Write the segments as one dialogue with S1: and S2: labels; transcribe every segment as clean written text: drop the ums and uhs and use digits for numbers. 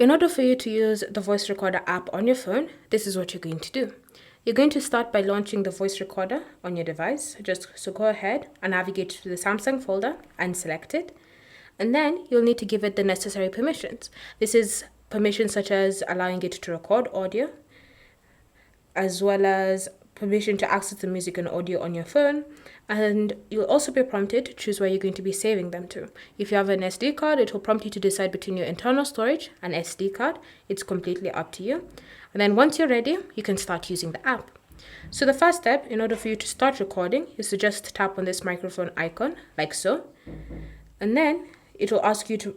S1: In order for you to use the voice recorder app on your phone, this is what you're going to do. You're going to start by launching the voice recorder on your device. So go ahead and navigate to the Samsung folder and select it. And then you'll need to give it the necessary permissions. This is permissions such as allowing it to record audio, as well as permission to access the music and audio on your phone, and you'll also be prompted to choose where you're going to be saving them to. If you have an SD card, it will prompt you to decide between your internal storage and SD card. It's completely up to you. And then once you're ready, you can start using the app. So the first step, in order for you to start recording, is to just tap on this microphone icon, like so. And then it will ask you to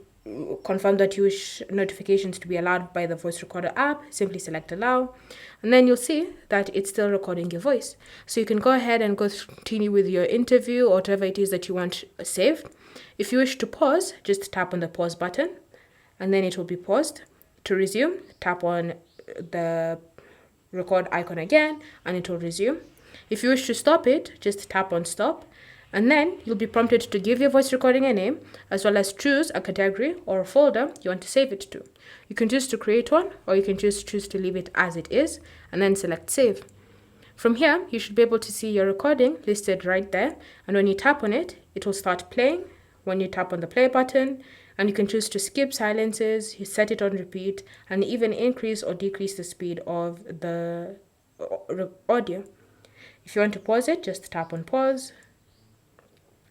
S1: confirm that you wish notifications to be allowed by the voice recorder app. Simply select allow, and then you'll see that it's still recording your voice. So you can go ahead and continue with your interview or whatever it is that you want saved. If you wish to pause, just tap on the pause button, and then it will be paused. To resume, tap on the record icon again, and it will resume. If you wish to stop it, just tap on stop. And then you'll be prompted to give your voice recording a name, as well as choose a category or a folder you want to save it to. You can choose to create one, or you can just choose to leave it as it is, and then select save. From here, you should be able to see your recording listed right there, and when you tap on it, it will start playing when you tap on the play button, and you can choose to skip silences, you set it on repeat, and even increase or decrease the speed of the audio. If you want to pause it, just tap on pause,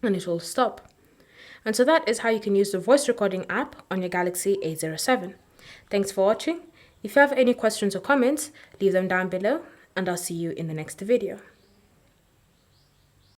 S1: and it will stop. And so that is how you can use the voice recording app on your Galaxy A07. Thanks for watching. If you have any questions or comments, leave them down below, and I'll see you in the next video.